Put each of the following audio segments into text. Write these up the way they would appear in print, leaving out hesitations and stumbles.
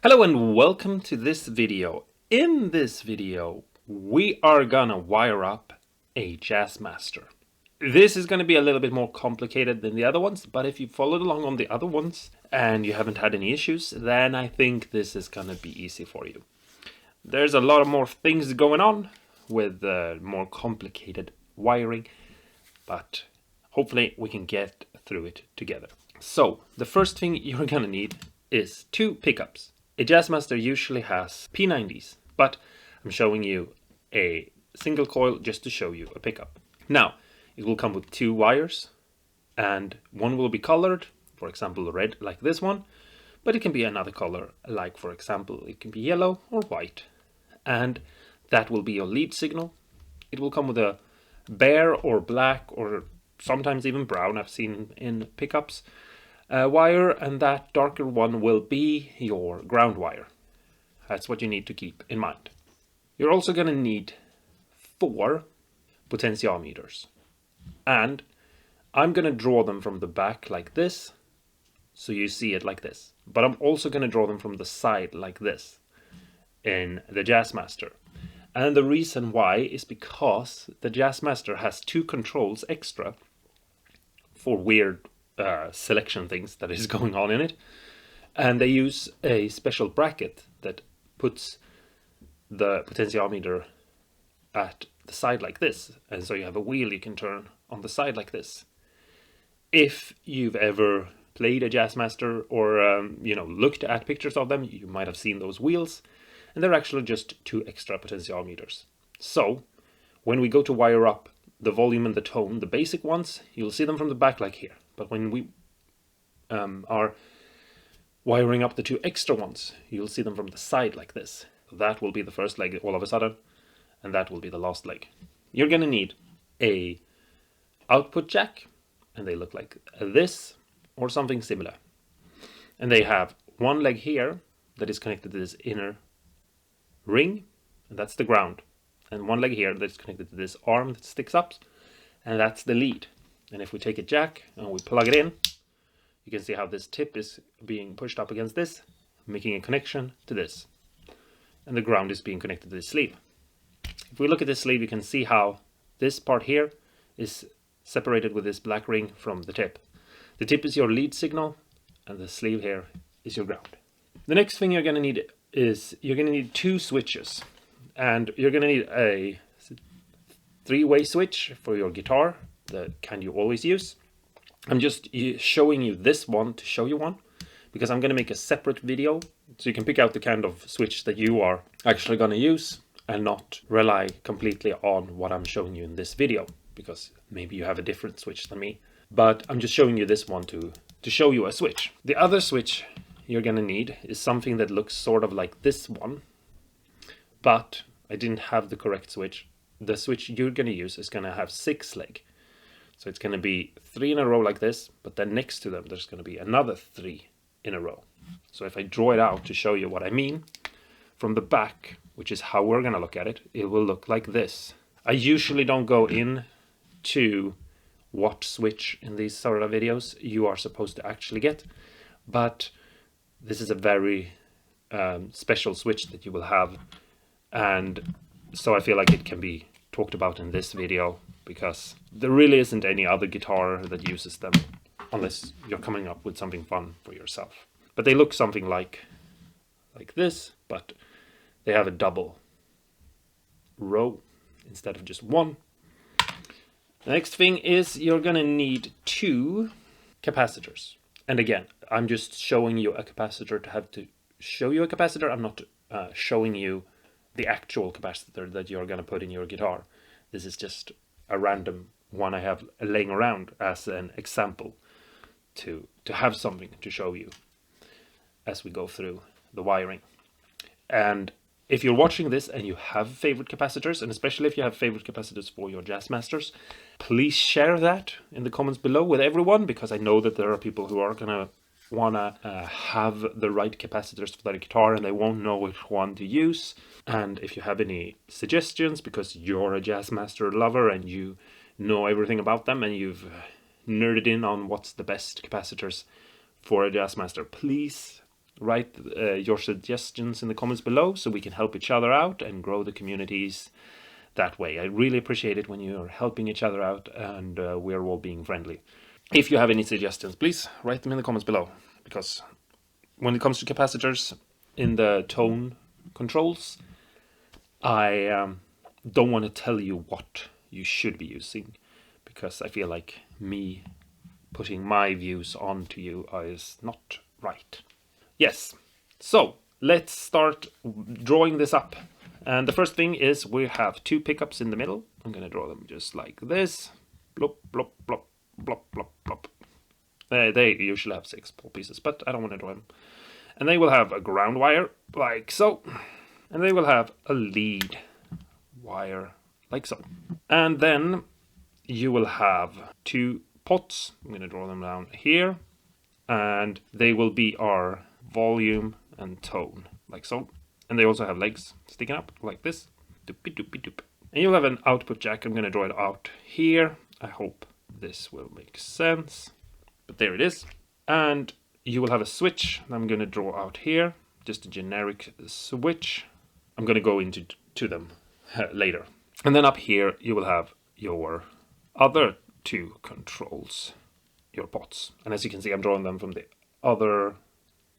Hello and welcome to this video. In this video, we are gonna wire up a jazzmaster. This is gonna be a little bit more complicated than the other ones, but if you followed along on the other ones and you haven't had any issues, then I think this is gonna be easy for you. There's a lot of more things going on with more complicated wiring, but hopefully we can get through it together. So the first thing you're gonna need is two pickups. A jazzmaster usually has P90s, but I'm showing you a single coil just to show you a pickup. Now, it will come with two wires, and one will be colored, for example red like this one, but it can be another color, like for example it can be yellow or white, and that will be your lead signal. It will come with a bare or black or sometimes even brown, I've seen in pickups, wire, and that darker one will be your ground wire. That's what you need to keep in mind. You're also going to need 4 potentiometers, and I'm going to draw them from the back like this, so you see it like this, but I'm also going to draw them from the side like this in the Jazzmaster. And the reason why is because the Jazzmaster has 2 controls extra for weird selection things that is going on in it, and they use a special bracket that puts the potentiometer at the side like this, and so you have a wheel you can turn on the side like this. If you've ever played a Jazzmaster or looked at pictures of them, you might have seen those wheels, and they're actually just 2 extra potentiometers. So when we go to wire up the volume and the tone, the basic ones, you'll see them from the back like here. But when we are wiring up the 2 extra ones, you'll see them from the side like this. That will be the first leg all of a sudden, and that will be the last leg. You're going to need a output jack, and they look like this or something similar. And they have one leg here that is connected to this inner ring, and that's the ground. And one leg here that's connected to this arm that sticks up, and that's the lead. And if we take a jack and we plug it in, you can see how this tip is being pushed up against this, making a connection to this. And the ground is being connected to this sleeve. If we look at this sleeve, you can see how this part here is separated with this black ring from the tip. The tip is your lead signal, and the sleeve here is your ground. The next thing you're going to need is you're going to need 2 switches. And you're going to need a 3-way switch for your guitar, the kind you always use. I'm just showing you this one to show you one, because I'm going to make a separate video, so you can pick out the kind of switch that you are actually going to use and not rely completely on what I'm showing you in this video, because maybe you have a different switch than me. But I'm just showing you this one to show you a switch. The other switch you're going to need is something that looks sort of like this one, but I didn't have the correct switch. The switch you're going to use is going to have 6 leg. So it's going to be 3 in a row like this, but then next to them there's going to be another 3 in a row. So if I draw it out to show you what I mean, from the back, which is how we're going to look at it, it will look like this. I usually don't go in to what switch in these sort of videos you are supposed to actually get, but this is a very special switch that you will have, and so I feel like it can be talked about in this video, because there really isn't any other guitar that uses them unless you're coming up with something fun for yourself. But they look something like this, but they have a double row instead of just one. The next thing is you're gonna need 2 capacitors. And again, I'm just showing you a capacitor to have to show you a capacitor. I'm not showing you the actual capacitor that you're going to put in your guitar. This is just a random one I have laying around as an example to have something to show you as we go through the wiring. And if you're watching this and you have favorite capacitors, and especially if you have favorite capacitors for your Jazzmasters, please share that in the comments below with everyone, because I know that there are people who are going to want to have the right capacitors for their guitar and they won't know which one to use. And if you have any suggestions, because you're a Jazzmaster lover and you know everything about them and you've nerded in on what's the best capacitors for a Jazzmaster, please write your suggestions in the comments below so we can help each other out and grow the communities that way. I really appreciate it when you're helping each other out and we're all being friendly. If you have any suggestions, please write them in the comments below, because when it comes to capacitors in the tone controls, I don't want to tell you what you should be using, because I feel like me putting my views onto you is not right. Yes, so let's start drawing this up. And the first thing is we have 2 pickups in the middle. I'm going to draw them just like this. Blop, blop, blop, blop, blop, blop. They usually have 6 pole pieces, but I don't want to draw them. And they will have a ground wire, like so. And they will have a lead wire, like so. And then you will have 2 pots. I'm going to draw them down here. And they will be our volume and tone, like so. And they also have legs sticking up, like this. Doopy, doopy, doop. And you'll have an output jack. I'm going to draw it out here. I hope this will make sense. But there it is. And you will have a switch. I'm going to draw out here. Just a generic switch. I'm going to go into them later. And then up here, you will have your other 2 controls, your pots. And as you can see, I'm drawing them from the other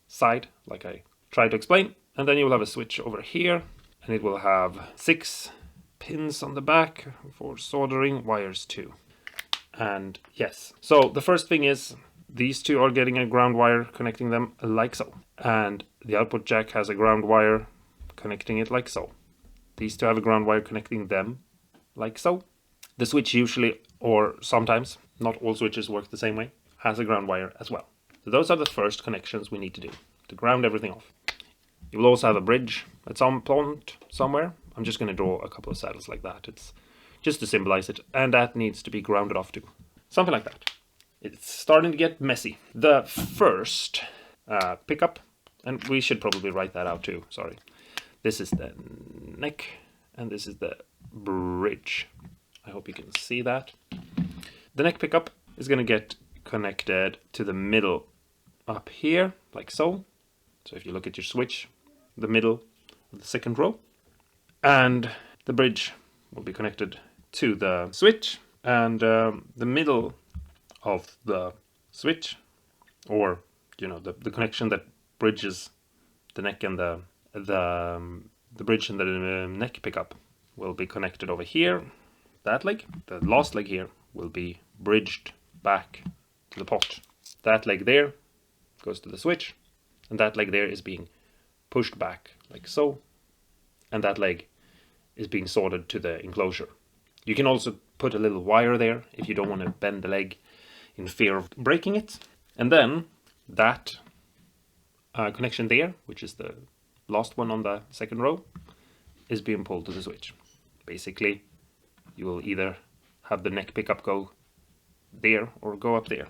side, like I tried to explain. And then you will have a switch over here, and it will have 6 pins on the back for soldering wires too. And yes, so the first thing is these 2 are getting a ground wire connecting them like so. And the output jack has a ground wire connecting it like so. These 2 have a ground wire connecting them like so. The switch usually, or sometimes, not all switches work the same way, has a ground wire as well. So those are the first connections we need to do to ground everything off. You will also have a bridge at some point somewhere. I'm just going to draw a couple of saddles like that. It's just to symbolize it. And that needs to be grounded off too. Something like that. It's starting to get messy. The first pickup, and we should probably write that out too, sorry. This is the neck, and this is the bridge. I hope you can see that. The neck pickup is going to get connected to the middle up here, like so. So if you look at your switch, the middle of the second row. And the bridge will be connected to the switch. And the middle of the switch, or the connection that bridges the neck and the bridge and the neck pickup, will be connected over here. That leg, the last leg here, will be bridged back to the pot. That leg there goes to the switch, and that leg there is being pushed back like so, and that leg is being soldered to the enclosure. You can also put a little wire there if you don't want to bend the leg in fear of breaking it. And then that connection there, which is the last one on the second row, is being pulled to the switch. Basically, you will either have the neck pickup go there or go up there,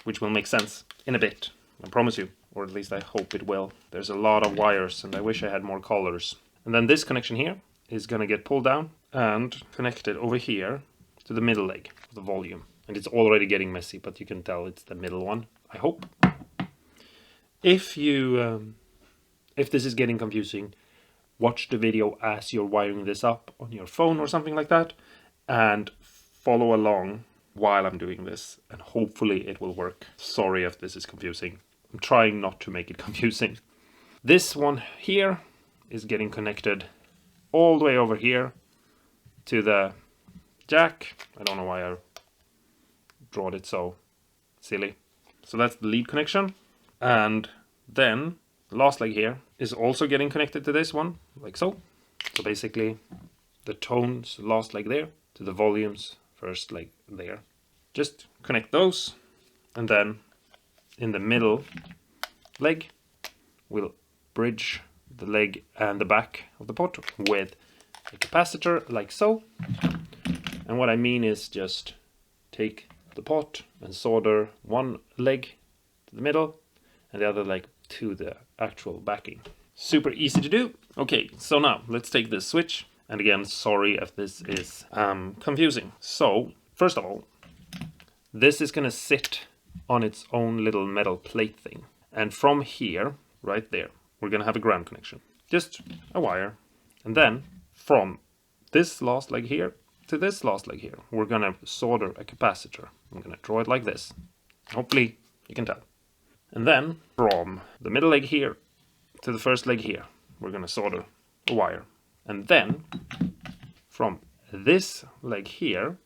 which will make sense in a bit, I promise you, or at least I hope it will. There's a lot of wires and I wish I had more colors. And then this connection here is going to get pulled down and connected over here to the middle leg of the volume. And it's already getting messy, but you can tell it's the middle one, I hope. If this is getting confusing, watch the video as you're wiring this up on your phone or something like that, and follow along while I'm doing this, and hopefully it will work. Sorry if this is confusing. I'm trying not to make it confusing. This one here is getting connected all the way over here to the jack. I don't know why I drawed it so silly. So that's the lead connection. And then the last leg here is also getting connected to this one, like so. So basically the tones last leg there to the volumes first leg there. Just connect those, and then in the middle leg we'll bridge the leg and the back of the pot with a capacitor like so. And what I mean is just take the pot and solder one leg to the middle and the other leg to the actual backing. Super easy to do. Okay, so now let's take this switch. And again, sorry if this is confusing. So first of all, this is going to sit on its own little metal plate thing. And from here, right there, we're gonna have a ground connection. Just a wire. And then from this last leg here to this last leg here, we're gonna solder a capacitor. I'm gonna draw it like this. Hopefully you can tell. And then from the middle leg here to the first leg here, we're gonna solder a wire. And then from this leg here,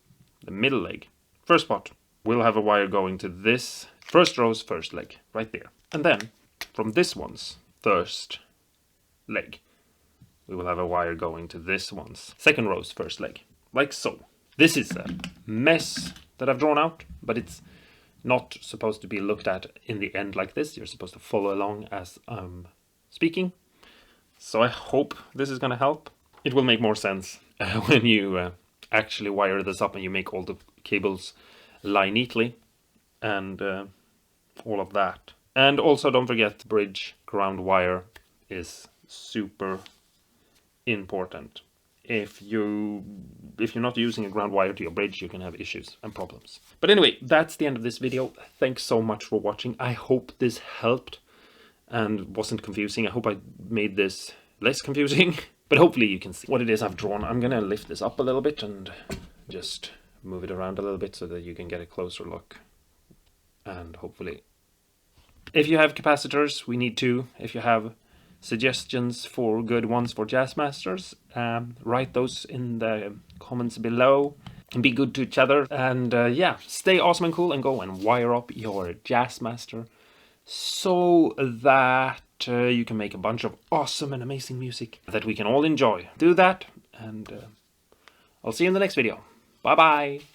the middle leg, first part, we'll have a wire going to this first row's first leg, right there. And then from this one's first leg, we will have a wire going to this one's second row's first leg, like so. This is a mess that I've drawn out, but it's not supposed to be looked at in the end like this. You're supposed to follow along as I'm speaking. So I hope this is going to help. It will make more sense when you actually wire this up and you make all the cables lie neatly and all of that. And also don't forget, bridge ground wire is super important. If you're not using a ground wire to your bridge, you can have issues and problems. But anyway, that's the end of this video. Thanks so much for watching. I hope this helped and wasn't confusing. I hope I made this less confusing, but hopefully you can see what it is I've drawn. I'm gonna lift this up a little bit and just move it around a little bit so that you can get a closer look. And hopefully, if you have capacitors, we need to. If you have suggestions for good ones for jazzmasters, write those in the comments below and be good to each other. And yeah, stay awesome and cool and go and wire up your jazzmaster so that you can make a bunch of awesome and amazing music that we can all enjoy. Do that, and I'll see you in the next video. Bye bye.